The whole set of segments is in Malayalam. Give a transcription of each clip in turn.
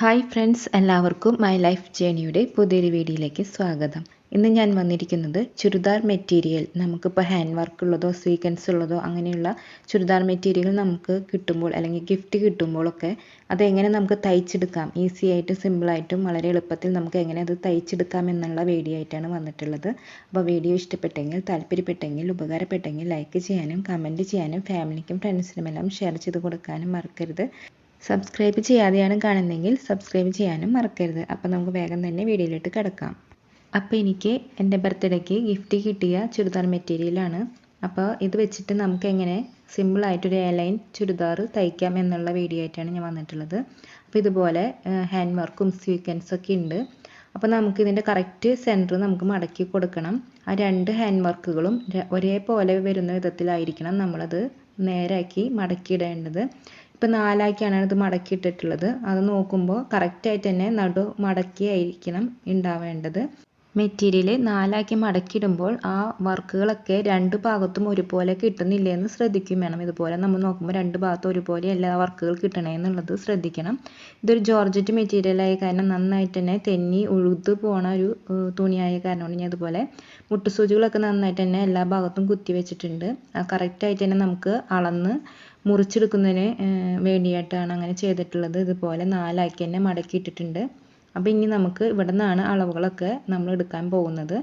ഹായ് ഫ്രണ്ട്സ്, എല്ലാവർക്കും മൈ ലൈഫ് ജേണിയുടെ പുതിയൊരു വീഡിയോയിലേക്ക് സ്വാഗതം. ഇന്ന് ഞാൻ വന്നിരിക്കുന്നത് ചുരിദാർ മെറ്റീരിയൽ, നമുക്കിപ്പോൾ ഹാൻഡ് വർക്ക് ഉള്ളതോ സ്വീക്കൻസ് ഉള്ളതോ അങ്ങനെയുള്ള ചുരിദാർ മെറ്റീരിയൽ നമുക്ക് കിട്ടുമ്പോൾ അല്ലെങ്കിൽ ഗിഫ്റ്റ് കിട്ടുമ്പോഴൊക്കെ അതെങ്ങനെ നമുക്ക് തയ്ച്ചെടുക്കാം, ഈസി ആയിട്ടും സിമ്പിളായിട്ടും വളരെ എളുപ്പത്തിൽ നമുക്ക് എങ്ങനെ അത് തയ്ച്ചെടുക്കാം എന്നുള്ള വീഡിയോ ആയിട്ടാണ് വന്നിട്ടുള്ളത്. അപ്പോൾ വീഡിയോ ഇഷ്ടപ്പെട്ടെങ്കിൽ, താല്പര്യപ്പെട്ടെങ്കിൽ, ഉപകാരപ്പെട്ടെങ്കിൽ ലൈക്ക് ചെയ്യാനും കമൻറ്റ് ചെയ്യാനും ഫാമിലിക്കും ഫ്രണ്ട്സിനുമെല്ലാം ഷെയർ ചെയ്ത് കൊടുക്കാനും മറക്കരുത്. സബ്സ്ക്രൈബ് ചെയ്യാതെയാണ് കാണുന്നതെങ്കിൽ സബ്സ്ക്രൈബ് ചെയ്യാനും മറക്കരുത്. അപ്പോൾ നമുക്ക് വേഗം തന്നെ വീഡിയോയിലോട്ട് കിടക്കാം. അപ്പോൾ എനിക്ക് എൻ്റെ ബർത്ത്ഡേക്ക് ഗിഫ്റ്റ് കിട്ടിയ ചുരിദാർ മെറ്റീരിയലാണ്. അപ്പോൾ ഇത് വെച്ചിട്ട് നമുക്ക് എങ്ങനെ സിമ്പിളായിട്ടൊരു എയർലൈൻ ചുരിദാർ തയ്ക്കാം എന്നുള്ള വീഡിയോ ആയിട്ടാണ് ഞാൻ വന്നിട്ടുള്ളത്. അപ്പോൾ ഇതുപോലെ ഹാൻഡ് വർക്കും സ്വീക്കൻസൊക്കെ ഉണ്ട്. അപ്പോൾ നമുക്ക് ഇതിൻ്റെ കറക്റ്റ് സെൻറ്റർ നമുക്ക് മടക്കി കൊടുക്കണം. ആ രണ്ട് ഹാൻഡ് വർക്കുകളും ഒരേപോലെ വരുന്ന വിധത്തിലായിരിക്കണം നമ്മളത് നേരാക്കി മടക്കിയിടേണ്ടത്. ഇപ്പോൾ 4 ആക്കിയാണ് ഇത് മടക്കിയിട്ടിട്ടുള്ളത്. അത് നോക്കുമ്പോൾ കറക്റ്റായിട്ട് തന്നെ നടു മടക്കിയായിരിക്കണം ഉണ്ടാവേണ്ടത്. മെറ്റീരിയൽ 4 ആക്കി മടക്കിയിടുമ്പോൾ ആ വർക്കുകളൊക്കെ രണ്ട് ഭാഗത്തും ഒരുപോലെ കിട്ടുന്നില്ല എന്ന് ശ്രദ്ധിക്കും വേണം. ഇതുപോലെ നമ്മൾ നോക്കുമ്പോൾ രണ്ട് ഭാഗത്തും ഒരുപോലെ എല്ലാ വർക്കുകൾ കിട്ടണേ എന്നുള്ളത് ശ്രദ്ധിക്കണം. ഇതൊരു ജോർജറ്റ് മെറ്റീരിയലായ കാരണം നന്നായിട്ട് തന്നെ തെന്നി ഉഴുത് പോണ ഒരു തുണിയായ കാരണമാണ് ഞാൻ ഇതുപോലെ മുട്ടുസൂചികളൊക്കെ നന്നായിട്ട് തന്നെ എല്ലാ ഭാഗത്തും കുത്തി വെച്ചിട്ടുണ്ട്. കറക്റ്റായിട്ട് തന്നെ നമുക്ക് അളന്ന് മുറിച്ചെടുക്കുന്നതിന് വേണ്ടിയിട്ടാണ് അങ്ങനെ ചെയ്തിട്ടുള്ളത്. ഇതുപോലെ 4 ആക്കി തന്നെ മടക്കിയിട്ടിട്ടുണ്ട്. അപ്പോൾ ഇനി നമുക്ക് ഇവിടെ നിന്നാണ് അളവുകളൊക്കെ നമ്മൾ എടുക്കാൻ പോകുന്നത്.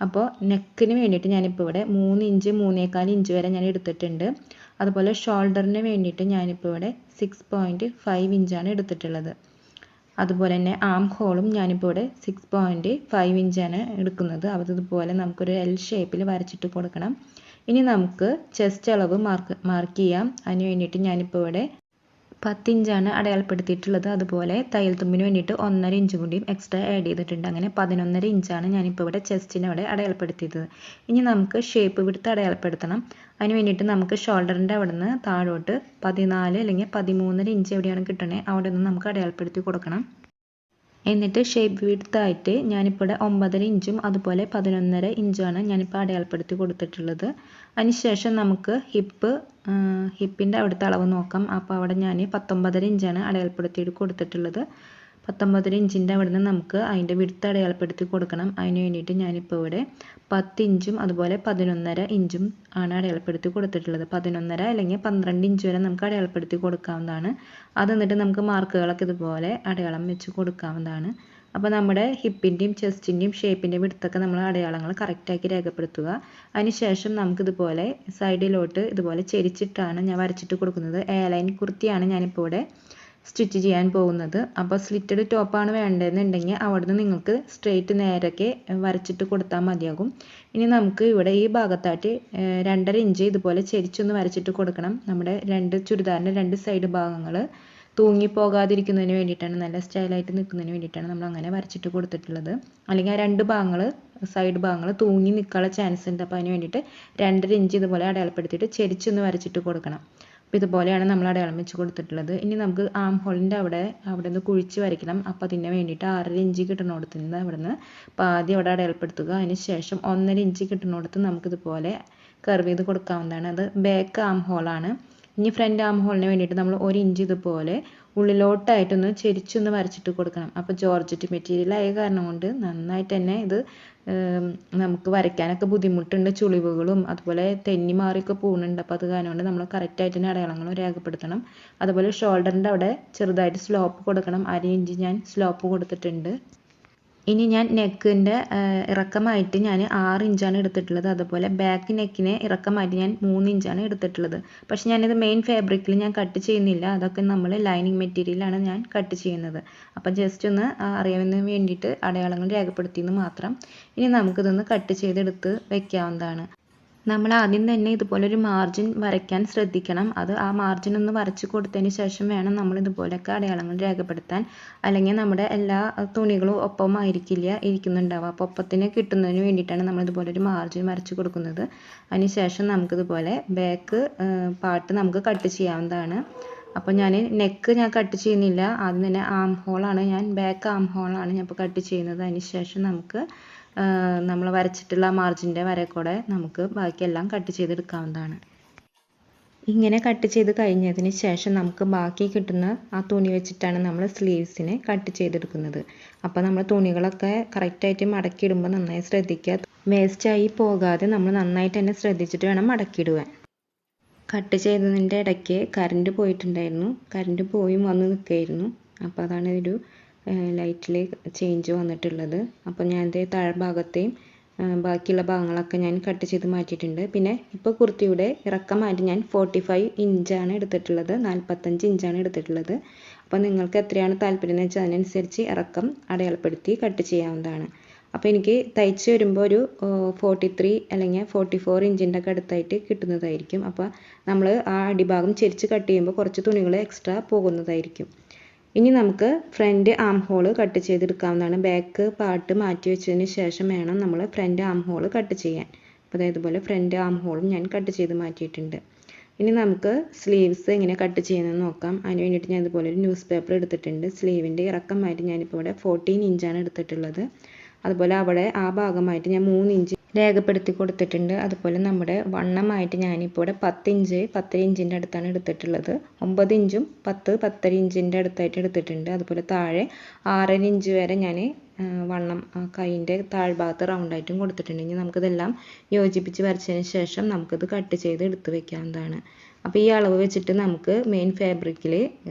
അപ്പോൾ നെക്കിന് വേണ്ടിയിട്ട് ഞാനിപ്പോൾ ഇവിടെ 3 ഇഞ്ച് 3.25 ഇഞ്ച് വരെ ഞാൻ എടുത്തിട്ടുണ്ട്. അതുപോലെ ഷോൾഡറിന് വേണ്ടിയിട്ട് ഞാനിപ്പോൾ ഇവിടെ 6.5 ഇഞ്ചാണ് എടുത്തിട്ടുള്ളത്. അതുപോലെ തന്നെ ആം ഹോളും ഞാനിപ്പോൾ ഇവിടെ 6.5 ഇഞ്ചാണ് എടുക്കുന്നത്. അതുപോലെ നമുക്കൊരു എൽ ഷേപ്പിൽ വരച്ചിട്ട് കൊടുക്കണം. ഇനി നമുക്ക് ചെസ്റ്റ് അളവ് മാർക്ക് ചെയ്യാം. അതിന് വേണ്ടിയിട്ട് ഞാനിപ്പോൾ ഇവിടെ 10 ഇഞ്ചാണ് അടയാളപ്പെടുത്തിയിട്ടുള്ളത്. അതുപോലെ തയ്യൽ തുമ്പിന് വേണ്ടിയിട്ട് 1.5 ഇഞ്ച് കൂടിയും എക്സ്ട്രാ ആഡ് ചെയ്തിട്ടുണ്ട്. അങ്ങനെ 11.5 ഇഞ്ചാണ് ഞാനിപ്പോൾ ഇവിടെ ചെസ്റ്റിന് അവിടെ അടയാളപ്പെടുത്തിയത്. ഇനി നമുക്ക് ഷേപ്പ് വിഡ്ത്ത് അടയാളപ്പെടുത്തണം. അതിന് വേണ്ടിയിട്ട് നമുക്ക് ഷോൾഡറിൻ്റെ അവിടെ നിന്ന് താഴോട്ട് 14 അല്ലെങ്കിൽ 13.5 ഇഞ്ച് എവിടെയാണ് കിട്ടണേ അവിടെ നിന്ന് നമുക്ക് അടയാളപ്പെടുത്തി കൊടുക്കണം. എന്നിട്ട് ഷേപ്പ് വിഡ്ത്തായിട്ട് ഞാനിപ്പോൾ ഇവിടെ 9.5 ഇഞ്ചും അതുപോലെ 11.5 ഇഞ്ചുമാണ് ഞാനിപ്പോൾ അടയാളപ്പെടുത്തി കൊടുത്തിട്ടുള്ളത്. അതിനുശേഷം നമുക്ക് ഹിപ്പിൻ്റെ അവിടുത്തെ അളവ് നോക്കാം. അപ്പോൾ അവിടെ ഞാൻ 19.5 ഇഞ്ചാണ് അടയാളപ്പെടുത്തി കൊടുത്തിട്ടുള്ളത്. 19.5 ഇഞ്ചിൻ്റെ അവിടെ നിന്ന് നമുക്ക് അതിൻ്റെ വിഡ്ത്ത് അടയാളപ്പെടുത്തി കൊടുക്കണം. അതിന് വേണ്ടിയിട്ട് ഞാനിപ്പോൾ ഇവിടെ 10 ഇഞ്ചും അതുപോലെ 11.5 ഇഞ്ചും ആണ് അടയാളപ്പെടുത്തി കൊടുത്തിട്ടുള്ളത്. 11.5 അല്ലെങ്കിൽ 12 ഇഞ്ച് വരെ നമുക്ക് അടയാളപ്പെടുത്തി കൊടുക്കാവുന്നതാണ്. അത് എന്നിട്ട് നമുക്ക് മാർക്കുകളൊക്കെ ഇതുപോലെ അടയാളം വെച്ച് കൊടുക്കാവുന്നതാണ്. അപ്പോൾ നമ്മുടെ ഹിപ്പിൻ്റെയും ചെസ്റ്റിൻ്റെയും ഷേപ്പിൻ്റെ വിഡ്ത്തൊക്കെ നമ്മൾ അടയാളങ്ങൾ കറക്റ്റാക്കി രേഖപ്പെടുത്തുക. അതിനുശേഷം നമുക്കിതുപോലെ സൈഡിലോട്ട് ഇതുപോലെ ചെരിച്ചിട്ടാണ് ഞാൻ വരച്ചിട്ട് കൊടുക്കുന്നത്. എയർലൈൻ കുർത്തിയാണ് ഞാനിപ്പോൾ ഇവിടെ സ്റ്റിച്ച് ചെയ്യാൻ പോകുന്നത്. അപ്പോൾ സ്ലിറ്റഡ് ടോപ്പാണ് വേണ്ടതെന്നുണ്ടെങ്കിൽ അവിടുന്ന് നിങ്ങൾക്ക് സ്ട്രെയിറ്റ് നേരൊക്കെ വരച്ചിട്ട് കൊടുത്താൽ മതിയാകും. ഇനി നമുക്ക് ഇവിടെ ഈ ഭാഗത്തായിട്ട് 2.5 ഇഞ്ച് ഇതുപോലെ ചെരിച്ചൊന്ന് വരച്ചിട്ട് കൊടുക്കണം. നമ്മുടെ ചുരിദാറിൻ്റെ രണ്ട് സൈഡ് ഭാഗങ്ങൾ തൂങ്ങിപ്പോകാതിരിക്കുന്നതിന് വേണ്ടിയിട്ടാണ്, നല്ല സ്റ്റൈലായിട്ട് നിൽക്കുന്നതിന് വേണ്ടിയിട്ടാണ് നമ്മൾ അങ്ങനെ വരച്ചിട്ട് കൊടുത്തിട്ടുള്ളത്. അല്ലെങ്കിൽ ആ രണ്ട് ഭാഗങ്ങൾ സൈഡ് ഭാഗങ്ങൾ തൂങ്ങി നിൽക്കാനുള്ള ചാൻസ് ഉണ്ട്. അപ്പോൾ അതിന് വേണ്ടിയിട്ട് 2.5 ഇഞ്ച് ഇതുപോലെ അടയാളപ്പെടുത്തിയിട്ട് ചെരിച്ചൊന്ന് വരച്ചിട്ട് കൊടുക്കണം. അപ്പോൾ ഇതുപോലെയാണ് നമ്മൾ അടയാളം വെച്ച് കൊടുത്തിട്ടുള്ളത്. ഇനി നമുക്ക് ആം ഹോളിൻ്റെ അവിടെ നിന്ന് കുഴിച്ച് വരയ്ക്കണം. അപ്പോൾ അതിന് വേണ്ടിയിട്ട് 6.5 ഇഞ്ച് കിട്ടുന്നിടത്ത് നിന്ന് അവിടെ നിന്ന് പാതി അവിടെ അടയാളപ്പെടുത്തുക. അതിന് ശേഷം 1.5 ഇഞ്ച് കിട്ടുന്നിടത്ത് നമുക്കിതുപോലെ കർവ് ചെയ്ത് കൊടുക്കാവുന്നതാണ്. അത് ബാക്ക് ആം ഹോളാണ്. ഇനി ഫ്രണ്ട് ആം ഹോളിന് വേണ്ടിയിട്ട് നമ്മൾ 1 ഇഞ്ച് ഇതുപോലെ ഉള്ളിലോട്ടായിട്ടൊന്ന് ചെരിച്ചൊന്ന് വരച്ചിട്ട് കൊടുക്കണം. അപ്പോൾ ജോർജറ്റ് മെറ്റീരിയൽ ആയ കാരണം കൊണ്ട് നന്നായിട്ട് തന്നെ ഇത് നമുക്ക് വരയ്ക്കാനൊക്കെ ബുദ്ധിമുട്ടുണ്ട്. ചുളിവുകളും അതുപോലെ തെന്നി മാറിയൊക്കെ പോകുന്നുണ്ട്. അപ്പോൾ അത് കാരണം കൊണ്ട് നമ്മൾ കറക്റ്റായിട്ട് തന്നെ അടയാളങ്ങൾ രേഖപ്പെടുത്തണം. അതുപോലെ ഷോൾഡറിൻ്റെ അവിടെ ചെറുതായിട്ട് സ്ലോപ്പ് കൊടുക്കണം. 1/2 ഇഞ്ച് ഞാൻ സ്ലോപ്പ് കൊടുത്തിട്ടുണ്ട്. ഇനി ഞാൻ നെക്കിൻ്റെ ഇറക്കമായിട്ട് ഞാൻ 6 ഇഞ്ചാണ് എടുത്തിട്ടുള്ളത്. അതുപോലെ ബാക്ക് നെക്കിനെ ഇറക്കമായിട്ട് ഞാൻ 3 ഇഞ്ചാണ് എടുത്തിട്ടുള്ളത്. പക്ഷേ ഞാനിത് മെയിൻ ഫാബ്രിക്കിൽ ഞാൻ കട്ട് ചെയ്യുന്നില്ല. അതൊക്കെ നമ്മൾ ലൈനിങ് മെറ്റീരിയലാണ് ഞാൻ കട്ട് ചെയ്യുന്നത്. അപ്പോൾ ജസ്റ്റ് ഒന്ന് അറിയാവുന്നതിന് വേണ്ടിയിട്ട് അടയാളങ്ങൾ രേഖപ്പെടുത്തിയെന്ന് മാത്രം. ഇനി നമുക്കിതൊന്ന് കട്ട് ചെയ്തെടുത്ത് വയ്ക്കാവുന്നതാണ്. നമ്മൾ ആദ്യം തന്നെ ഇതുപോലൊരു മാർജിൻ വരയ്ക്കാൻ ശ്രദ്ധിക്കണം. ആ മാർജിൻ ഒന്ന് വരച്ച് കൊടുത്തതിന് ശേഷം വേണം നമ്മൾ ഇതുപോലെയൊക്കെ അടയാളങ്ങൾ രേഖപ്പെടുത്താൻ. അല്ലെങ്കിൽ നമ്മുടെ എല്ലാ തുണികളും ഒപ്പമായിരിക്കില്ല ഇരിക്കുന്നുണ്ടാവുക. അപ്പോൾ ഒപ്പത്തിന് കിട്ടുന്നതിന് വേണ്ടിയിട്ടാണ് നമ്മൾ ഇതുപോലൊരു മാർജിൻ വരച്ച് കൊടുക്കുന്നത്. അതിന് ശേഷം നമുക്കിതുപോലെ ബാക്ക് പാർട്ട് നമുക്ക് കട്ട് ചെയ്യാവുന്നതാണ്. അപ്പോൾ ഞാൻ നെക്ക് കട്ട് ചെയ്യുന്നില്ല. ആദ്യം തന്നെ ബാക്ക് ആം ഹോളാണ് ഞാൻ ഇപ്പോൾ കട്ട് ചെയ്യുന്നത്. അതിന് ശേഷം നമുക്ക് നമ്മൾ വരച്ചിട്ടുള്ള മാർജിൻ്റെ വരെ കൂടെ നമുക്ക് ബാക്കിയെല്ലാം കട്ട് ചെയ്തെടുക്കാവുന്നതാണ്. ഇങ്ങനെ കട്ട് ചെയ്ത് കഴിഞ്ഞതിന് ശേഷം നമുക്ക് ബാക്കി കിട്ടുന്ന ആ തുണി വെച്ചിട്ടാണ് നമ്മൾ സ്ലീവ്സിനെ കട്ട് ചെയ്തെടുക്കുന്നത്. അപ്പോൾ നമ്മൾ തുണികളൊക്കെ കറക്റ്റായിട്ട് മടക്കിയിടുമ്പോൾ നന്നായി ശ്രദ്ധിക്കുക. വേസ്റ്റായി പോകാതെ നമ്മൾ നന്നായിട്ട് തന്നെ ശ്രദ്ധിച്ചിട്ട് വേണം മടക്കിയിടുവാൻ. കട്ട് ചെയ്തതിൻ്റെ ഇടയ്ക്ക് കറണ്ട് പോയിട്ടുണ്ടായിരുന്നു. കറണ്ട് പോയി വന്ന് നിൽക്കുകയായിരുന്നു. അപ്പോൾ അതാണ് ഒരു ലൈറ്റിൽ ചേഞ്ച് വന്നിട്ടുള്ളത്. അപ്പോൾ ഞാൻ എൻ്റെ താഴ്ഭാഗത്തെയും ബാക്കിയുള്ള ഭാഗങ്ങളൊക്കെ ഞാൻ കട്ട് ചെയ്ത് മാറ്റിയിട്ടുണ്ട്. പിന്നെ ഇപ്പോൾ കുർത്തിയുടെ ഇറക്കമായിട്ട് ഞാൻ 45 ഇഞ്ചാണ് എടുത്തിട്ടുള്ളത്, 45 ഇഞ്ചാണ് എടുത്തിട്ടുള്ളത്. അപ്പോൾ നിങ്ങൾക്ക് എത്രയാണ് താല്പര്യം എന്ന് വെച്ചാൽ അതിനനുസരിച്ച് ഇറക്കം അടയാളപ്പെടുത്തി കട്ട് ചെയ്യാവുന്നതാണ്. അപ്പോൾ എനിക്ക് തയ്ച്ച് വരുമ്പോൾ ഒരു 43 അല്ലെങ്കിൽ 44 ഇഞ്ചിൻ്റെ ഒക്കെ അടുത്തായിട്ട് കിട്ടുന്നതായിരിക്കും. അപ്പോൾ നമ്മൾ ആ അടിഭാഗം ചെരിച്ച് കട്ട് ചെയ്യുമ്പോൾ കുറച്ച് തുണികൾ എക്സ്ട്രാ പോകുന്നതായിരിക്കും. ഇനി നമുക്ക് ഫ്രണ്ട് ആം ഹോൾ കട്ട് ചെയ്തെടുക്കാവുന്നതാണ്. ബാക്ക് പാർട്ട് മാറ്റി വെച്ചതിന് ശേഷം വേണം നമ്മൾ ഫ്രണ്ട് ആം ഹോൾ കട്ട് ചെയ്യാൻ. അപ്പോൾ ഇതുപോലെ ഫ്രണ്ട് ആം ഹോളും ഞാൻ കട്ട് ചെയ്ത് മാറ്റിയിട്ടുണ്ട്. ഇനി നമുക്ക് സ്ലീവ്സ് എങ്ങനെ കട്ട് ചെയ്യുന്നതെന്ന് നോക്കാം. അതിന് വേണ്ടിയിട്ട് ഞാൻ ഇതുപോലെ ഒരു ന്യൂസ് പേപ്പർ എടുത്തിട്ടുണ്ട്. സ്ലീവിൻ്റെ ഇറക്കമായിട്ട് ഞാനിപ്പോൾ ഇവിടെ 14 ഇഞ്ചാണ് എടുത്തിട്ടുള്ളത്. അതുപോലെ അവിടെ ആ ഭാഗമായിട്ട് ഞാൻ 3 ഇഞ്ച് രേഖപ്പെടുത്തി കൊടുത്തിട്ടുണ്ട്. അതുപോലെ നമ്മുടെ വണ്ണമായിട്ട് ഞാനിപ്പോൾ ഇവിടെ 10 ഇഞ്ചിൻ്റെ അടുത്താണ് എടുത്തിട്ടുള്ളത്. 9 ഇഞ്ചും 10 ഇഞ്ചിൻ്റെ അടുത്തായിട്ട് എടുത്തിട്ടുണ്ട്. അതുപോലെ താഴെ 6.5 ഇഞ്ച് വരെ ഞാൻ വണ്ണം കൈയിൻ്റെ താഴ്ഭാഗത്ത് റൗണ്ടായിട്ടും കൊടുത്തിട്ടുണ്ട്. ഇനി നമുക്കിതെല്ലാം യോജിപ്പിച്ച് വരച്ചതിന് ശേഷം നമുക്കിത് കട്ട് ചെയ്ത് എടുത്ത് വെക്കാവുന്നതാണ്. അപ്പോൾ ഈ അളവ് വെച്ചിട്ട് നമുക്ക് മെയിൻ ഫാബ്രിക്കിൽ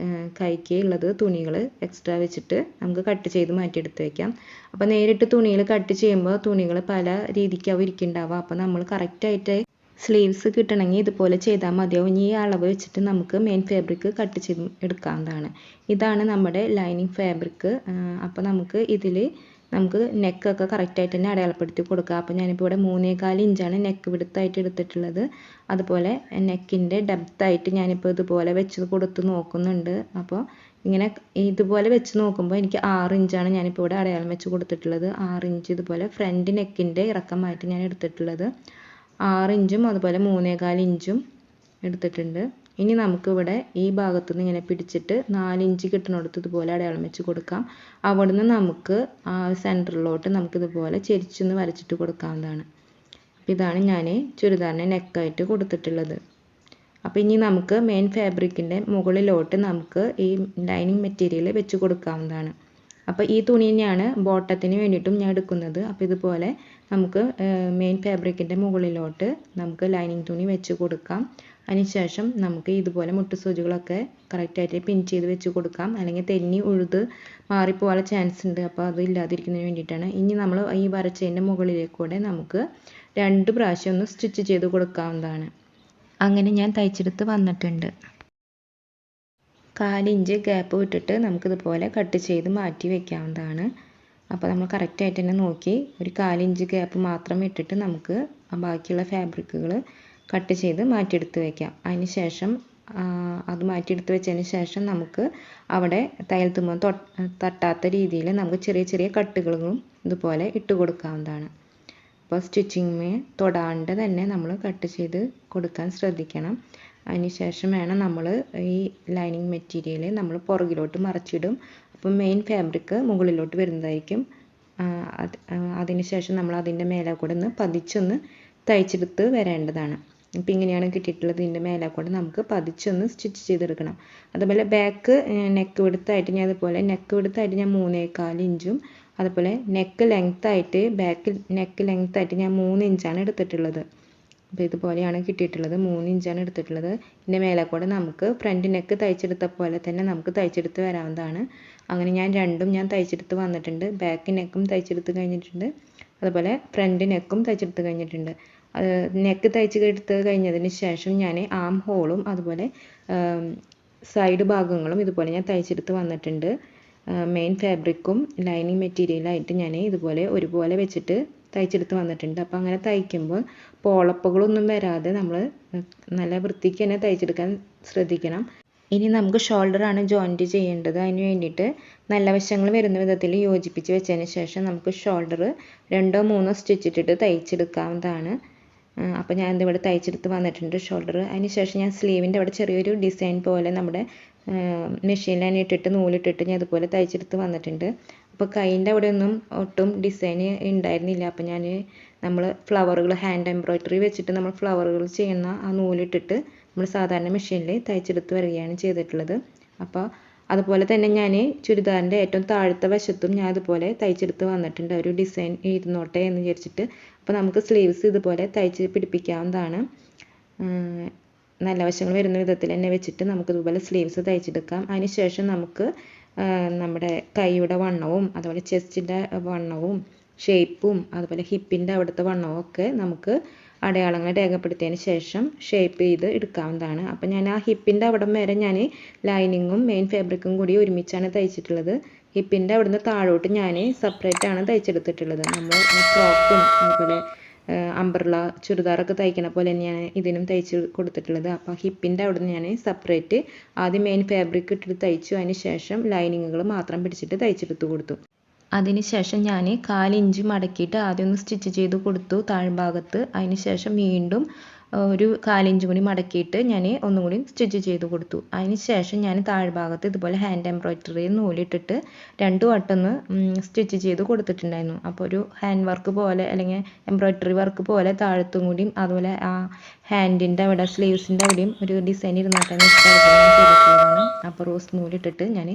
കൈക്ക് ഉള്ളത് തുണികൾ എക്സ്ട്രാ വെച്ചിട്ട് നമുക്ക് കട്ട് ചെയ്ത് മാറ്റിയെടുത്ത് വെക്കാം. അപ്പോൾ നേരിട്ട് തുണിയിൽ കട്ട് ചെയ്യുമ്പോൾ തുണികൾ പല രീതിക്കാവും ഇരിക്കുന്നുണ്ടാവുക. അപ്പോൾ നമ്മൾ കറക്റ്റായിട്ട് സ്ലീവ്സ് കിട്ടണമെങ്കിൽ ഇതുപോലെ ചെയ്താൽ മതിയാവും. ഈ അളവ് വെച്ചിട്ട് നമുക്ക് മെയിൻ ഫാബ്രിക് കട്ട് ചെയ്ത് എടുക്കാവുന്നതാണ്. ഇതാണ് നമ്മുടെ ലൈനിങ് ഫാബ്രിക്. അപ്പോൾ നമുക്ക് ഇതിൽ നമുക്ക് നെക്കൊക്കെ കറക്റ്റായിട്ട് തന്നെ അടയാളപ്പെടുത്തി കൊടുക്കുക. അപ്പോൾ ഞാനിപ്പോൾ ഇവിടെ 3.25 ഇഞ്ചാണ് നെക്ക് വിഡ്ത്തായിട്ട് എടുത്തിട്ടുള്ളത്. അതുപോലെ നെക്കിൻ്റെ ഡെപ്തായിട്ട് ഞാനിപ്പോൾ ഇതുപോലെ വെച്ച് കൊടുത്ത് നോക്കുന്നുണ്ട്. അപ്പോൾ ഇങ്ങനെ ഇതുപോലെ വെച്ച് നോക്കുമ്പോൾ എനിക്ക് 6 ഇഞ്ചാണ് ഞാനിപ്പോൾ ഇവിടെ അടയാളം വെച്ച് കൊടുത്തിട്ടുള്ളത്. 6 ഇഞ്ച് ഇതുപോലെ ഫ്രണ്ട് നെക്കിൻ്റെ ഇറക്കമായിട്ട് ഞാൻ എടുത്തിട്ടുള്ളത്. 6 ഇഞ്ചും അതുപോലെ 3.25 ഇഞ്ചും എടുത്തിട്ടുണ്ട്. ഇനി നമുക്കിവിടെ ഈ ഭാഗത്തുനിന്ന് ഇങ്ങനെ പിടിച്ചിട്ട് 4 ഇഞ്ച് കിട്ടുന്നിടത്ത് ഇതുപോലെ അടയാളം വെച്ച് കൊടുക്കാം. അവിടുന്ന് നമുക്ക് ആ സെൻറ്ററിലോട്ട് നമുക്കിതുപോലെ ചെരിച്ചൊന്ന് വരച്ചിട്ട് കൊടുക്കാവുന്നതാണ്. അപ്പോൾ ഇതാണ് ഞാൻ ചുരിദാറിന് നെക്കായിട്ട് കൊടുത്തിട്ടുള്ളത്. അപ്പോൾ ഇനി നമുക്ക് മെയിൻ ഫാബ്രിക്കിൻ്റെ മുകളിലോട്ട് നമുക്ക് ഈ ലൈനിങ് മെറ്റീരിയൽ വെച്ച് കൊടുക്കാവുന്നതാണ്. അപ്പോൾ ഈ തുണി തന്നെയാണ് ബോട്ടത്തിന് വേണ്ടിയിട്ടും ഞാൻ എടുക്കുന്നത്. അപ്പോൾ ഇതുപോലെ നമുക്ക് മെയിൻ ഫാബ്രിക്കിൻ്റെ മുകളിലോട്ട് നമുക്ക് ലൈനിങ് തുണി വെച്ച് കൊടുക്കാം. അതിനുശേഷം നമുക്ക് ഇതുപോലെ മുട്ടുസൂചികളൊക്കെ കറക്റ്റായിട്ട് പിൻ ചെയ്ത് വെച്ച് കൊടുക്കാം. അല്ലെങ്കിൽ തെന്നി ഉഴുത് മാറിപ്പോകാനുള്ള ചാൻസ് ഉണ്ട്. അപ്പോൾ അത് ഇല്ലാതിരിക്കുന്നതിന് വേണ്ടിയിട്ടാണ്. ഇനി നമ്മൾ ഈ വരച്ചതിൻ്റെ മുകളിലേക്കൂടെ നമുക്ക് 2 പ്രാവശ്യം ഒന്ന് സ്റ്റിച്ച് ചെയ്ത് കൊടുക്കാവുന്നതാണ്. അങ്ങനെ ഞാൻ തയ്ച്ചെടുത്ത് വന്നിട്ടുണ്ട്. 1/4 ഇഞ്ച് ഗ്യാപ്പ് വിട്ടിട്ട് നമുക്കിതുപോലെ കട്ട് ചെയ്ത് മാറ്റി വയ്ക്കാവുന്നതാണ്. അപ്പോൾ നമ്മൾ കറക്റ്റായിട്ട് തന്നെ നോക്കി ഒരു 1/4 ഇഞ്ച് ഗ്യാപ്പ് മാത്രം ഇട്ടിട്ട് നമുക്ക് ബാക്കിയുള്ള ഫാബ്രിക്കുകൾ കട്ട് ചെയ്ത് മാറ്റിയെടുത്ത് വയ്ക്കാം. അതിന് ശേഷം അത് മാറ്റിയെടുത്ത് വെച്ചതിന് ശേഷം നമുക്ക് അവിടെ തയ്യൽ തുമ്പ് തട്ടാത്ത രീതിയിൽ നമുക്ക് ചെറിയ ചെറിയ കട്ടുകളും ഇതുപോലെ ഇട്ട് കൊടുക്കാവുന്നതാണ്. അപ്പോൾ സ്റ്റിച്ചിങ് തൊടാണ്ട് തന്നെ നമ്മൾ കട്ട് ചെയ്ത് കൊടുക്കാൻ ശ്രദ്ധിക്കണം. അതിന് ശേഷം വേണം നമ്മൾ ഈ ലൈനിങ് മെറ്റീരിയൽ നമ്മൾ പുറകിലോട്ട് മറിച്ചിടും. അപ്പോൾ മെയിൻ ഫാബ്രിക് മുകളിലോട്ട് വരുന്നതായിരിക്കും. അതിന് ശേഷം നമ്മൾ അതിൻ്റെ മേലെ കൂടെ ഒന്ന് പതിച്ചൊന്ന് തയ്ച്ചെടുത്ത് വരേണ്ടതാണ്. ഇപ്പോൾ ഇങ്ങനെയാണ് കിട്ടിയിട്ടുള്ളത്. ഇതിൻ്റെ മേലെ കൂടെ നമുക്ക് പതിച്ചൊന്ന് സ്റ്റിച്ച് ചെയ്തെടുക്കണം. അതുപോലെ ബാക്ക് നെക്ക് വിഡ്ത്തായിട്ട് ഞാൻ അതുപോലെ നെക്ക് വിഡ്ത്തായിട്ട് ഞാൻ 3.25 ഇഞ്ചും അതുപോലെ നെക്ക് ലെങ്ത്തായിട്ട് ബാക്ക് നെക്ക് ലെങ്ത്തായിട്ട് ഞാൻ 3 ഇഞ്ചാണ് എടുത്തിട്ടുള്ളത്. അപ്പോൾ ഇതുപോലെയാണ് കിട്ടിയിട്ടുള്ളത്. 3 ഇഞ്ചാണ് എടുത്തിട്ടുള്ളത്. ഇതിൻ്റെ മേലെ കൂടെ നമുക്ക് ഫ്രണ്ട് നെക്ക് തയ്ച്ചെടുത്ത പോലെ തന്നെ നമുക്ക് തയ്ച്ചെടുത്ത് വരാവുന്നതാണ്. അങ്ങനെ ഞാൻ രണ്ടും തയ്ച്ചെടുത്ത് വന്നിട്ടുണ്ട്. ബാക്ക് നെക്കും തയ്ച്ചെടുത്ത് കഴിഞ്ഞിട്ടുണ്ട്. അതുപോലെ ഫ്രണ്ട് നെക്കും തയ്ച്ചെടുത്ത് കഴിഞ്ഞിട്ടുണ്ട്. നെക്ക് തയ്ച്ചെടുത്ത് കഴിഞ്ഞതിന് ശേഷം ഞാൻ ആം ഹോളും അതുപോലെ സൈഡ് ഭാഗങ്ങളും ഇതുപോലെ ഞാൻ തയ്ച്ചെടുത്ത് വന്നിട്ടുണ്ട്. മെയിൻ ഫാബ്രിക്കും ലൈനിങ് മെറ്റീരിയലായിട്ട് ഞാൻ ഇതുപോലെ ഒരുപോലെ വെച്ചിട്ട് തയ്ച്ചെടുത്ത് വന്നിട്ടുണ്ട്. അപ്പോൾ അങ്ങനെ തയ്ക്കുമ്പോൾ പോളപ്പുകളൊന്നും വരാതെ നമ്മൾ നല്ല വൃത്തിക്ക് തന്നെ തയ്ച്ചെടുക്കാൻ ശ്രദ്ധിക്കണം. ഇനി നമുക്ക് ഷോൾഡറാണ് ജോയിൻറ്റ് ചെയ്യേണ്ടത്. അതിന് വേണ്ടിയിട്ട് നല്ല വശങ്ങൾ വരുന്ന വിധത്തിൽ യോജിപ്പിച്ച് വെച്ചതിന് ശേഷം നമുക്ക് ഷോൾഡർ 2-3 സ്റ്റിച്ച് ഇട്ടിട്ട് തയ്ച്ചെടുക്കാവുന്നതാണ്. അപ്പോൾ ഞാൻ ഇവിടെ തയ്ച്ചെടുത്ത് വന്നിട്ടുണ്ട് ഷോൾഡർ. അതിന് ശേഷം ഞാൻ സ്ലീവിൻ്റെ അവിടെ ചെറിയൊരു ഡിസൈൻ പോലെ നമ്മുടെ മെഷീനിൽ തന്നെ ഇട്ടിട്ട് നൂലിട്ടിട്ട് ഞാൻ ഇതുപോലെ തയ്ച്ചെടുത്ത് വന്നിട്ടുണ്ട്. അപ്പോൾ കൈയിൻ്റെ അവിടെ ഒന്നും ഒട്ടും ഡിസൈൻ ഉണ്ടായിരുന്നില്ല. അപ്പോൾ നമ്മൾ ഫ്ലവറുകൾ ഹാൻഡ് എംബ്രോയ്ഡറി വെച്ചിട്ട് നമ്മൾ ഫ്ലവറുകൾ ചെയ്യുന്ന ആ നൂലിട്ടിട്ട് നമ്മൾ സാധാരണ മെഷീനിൽ തയ്ച്ചെടുത്ത് വരികയാണ് ചെയ്തിട്ടുള്ളത്. അപ്പോൾ അതുപോലെ തന്നെ ഞാൻ ചുരിദാറിൻ്റെ ഏറ്റവും താഴത്തെ വശത്തും ഞാൻ അതുപോലെ തയ്ച്ചെടുത്ത് വന്നിട്ടുണ്ട്, ഒരു ഡിസൈൻ ഇരുന്നോട്ടെ എന്ന് വിചാരിച്ചിട്ട്. അപ്പോൾ നമുക്ക് സ്ലീവ്സ് ഇതുപോലെ തയ്ച്ച് പിടിപ്പിക്കാവുന്നതാണ്. നല്ല വശങ്ങൾ വരുന്ന വിധത്തിൽ തന്നെ വെച്ചിട്ട് നമുക്ക് ഇതുപോലെ സ്ലീവ്സ് തയ്ച്ചെടുക്കാം. അതിനുശേഷം നമുക്ക് നമ്മുടെ കൈയുടെ വണ്ണവും അതുപോലെ ചെസ്റ്റിൻ്റെ വണ്ണവും ഷേപ്പും അതുപോലെ ഹിപ്പിൻ്റെ അവിടുത്തെ വണ്ണവും ഒക്കെ നമുക്ക് അടയാളങ്ങൾ രേഖപ്പെടുത്തിയതിന് ശേഷം ഷേപ്പ് ചെയ്ത് എടുക്കാവുന്നതാണ്. അപ്പോൾ ഞാൻ ആ ഹിപ്പിൻ്റെ അവിടം വരെ ഞാൻ ലൈനിങ്ങും മെയിൻ ഫാബ്രിക്കും കൂടി ഒരുമിച്ചാണ് തയ്ച്ചിട്ടുള്ളത്. ഹിപ്പിൻ്റെ അവിടുന്ന് താഴോട്ട് ഞാൻ സെപ്പറേറ്റ് ആണ് തയ്ച്ചെടുത്തിട്ടുള്ളത്. നമ്മൾ ഫ്രോക്കും അതുപോലെ അംബ്രല ചുരിദാറൊക്കെ തയ്ക്കണ പോലെ തന്നെയാണ് ഇതിനും തയ്ച്ച് കൊടുത്തിട്ടുള്ളത്. അപ്പോൾ ഹിപ്പിൻ്റെ അവിടുന്ന് ഞാൻ സെപ്പറേറ്റ് ആദ്യം മെയിൻ ഫാബ്രിക് ഇട്ടിട്ട് തയ്ച്ചു, അതിന് ശേഷം ലൈനിങ്ങുകൾ മാത്രം പിടിച്ചിട്ട് തയ്ച്ചെടുത്ത് കൊടുത്തു. അതിനുശേഷം ഞാൻ 1/4 ഇഞ്ച് മടക്കിയിട്ട് ആദ്യം ഒന്ന് സ്റ്റിച്ച് ചെയ്ത് കൊടുത്തു താഴ്ഭാഗത്ത്. അതിന് ശേഷം വീണ്ടും ഒരു 1/4 ഇഞ്ച് കൂടി മടക്കിയിട്ട് ഞാൻ ഒന്നും കൂടി സ്റ്റിച്ച് ചെയ്ത് കൊടുത്തു. അതിന് ശേഷം ഞാൻ താഴ്ഭാഗത്ത് ഇതുപോലെ ഹാൻഡ് എംബ്രോയ്ഡറി നൂലിട്ടിട്ട് 2 വട്ടം ഒന്ന് സ്റ്റിച്ച് ചെയ്ത് കൊടുത്തിട്ടുണ്ടായിരുന്നു. അപ്പോൾ ഒരു ഹാൻഡ് വർക്ക് പോലെ അല്ലെങ്കിൽ എംബ്രോയ്ഡറി വർക്ക് പോലെ താഴത്തും കൂടിയും അതുപോലെ ആ ഹാൻഡിൻ്റെ അവിടെ സ്ലീവ്സിൻ്റെ അവിടെയും ഒരു ഡിസൈൻ ഇരുന്നിട്ടാണ് ചെയ്തിട്ടുള്ളതാണ്. അപ്പോൾ റോസ് നൂലിട്ടിട്ട് ഞാൻ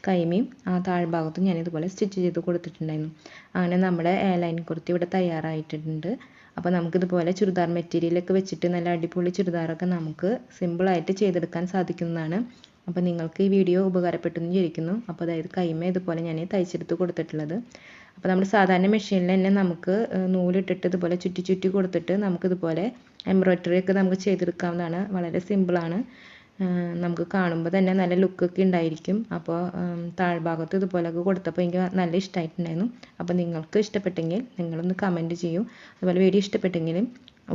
കൈമയും ആ താഴ്ഭാഗത്തും ഞാൻ ഇതുപോലെ സ്റ്റിച്ച് ചെയ്ത് കൊടുത്തിട്ടുണ്ടായിരുന്നു. അങ്ങനെ നമ്മുടെ ലൈൻ കുർത്തി ഇവിടെ തയ്യാറായിട്ടുണ്ട്. അപ്പോൾ നമുക്കിതുപോലെ ചുരിദാർ മെറ്റീരിയലൊക്കെ വെച്ചിട്ട് നല്ല അടിപൊളി ചുരിദാറൊക്കെ നമുക്ക് സിമ്പിളായിട്ട് ചെയ്തെടുക്കാൻ സാധിക്കുന്നതാണ്. അപ്പോൾ നിങ്ങൾക്ക് ഈ വീഡിയോ ഉപകാരപ്പെട്ടെന്ന് വിചാരിക്കുന്നു. അപ്പോൾ അതായത് കൈമ ഇതുപോലെ ഞാൻ തയ്ച്ചെടുത്ത് കൊടുത്തിട്ടുള്ളത്. അപ്പോൾ നമ്മൾ സാധാരണ മെഷീനിൽ തന്നെ നമുക്ക് നൂലിട്ടിട്ട് ഇതുപോലെ ചുറ്റി ചുറ്റി കൊടുത്തിട്ട് നമുക്കിതുപോലെ എംബ്രോയ്ഡറി ഒക്കെ നമുക്ക് ചെയ്തെടുക്കാവുന്നതാണ്. വളരെ സിമ്പിളാണ്. നമുക്ക് കാണുമ്പോൾ തന്നെ നല്ല ലുക്കൊക്കെ ഉണ്ടായിരിക്കും. അപ്പോൾ താഴ്ഭാഗത്ത് ഇതുപോലെയൊക്കെ കൊടുത്തപ്പോൾ എനിക്ക് നല്ല ഇഷ്ടമായിട്ടുണ്ടായിരുന്നു. അപ്പോൾ നിങ്ങൾക്ക് ഇഷ്ടപ്പെട്ടെങ്കിൽ നിങ്ങളൊന്ന് കമൻറ്റ് ചെയ്യൂ. അതുപോലെ വീഡിയോ ഇഷ്ടപ്പെട്ടെങ്കിലും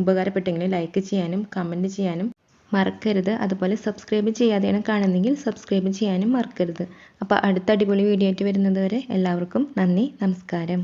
ഉപകാരപ്പെട്ടെങ്കിലും ലൈക്ക് ചെയ്യാനും കമൻറ്റ് ചെയ്യാനും മറക്കരുത്. അതുപോലെ സബ്സ്ക്രൈബ് ചെയ്യാതെയാണ് കാണുന്നതെങ്കിൽ സബ്സ്ക്രൈബ് ചെയ്യാനും മറക്കരുത്. അപ്പോൾ അടുത്ത അടിപൊളി വീഡിയോ ആയിട്ട് വരുന്നത് വരെ എല്ലാവർക്കും നന്ദി, നമസ്കാരം.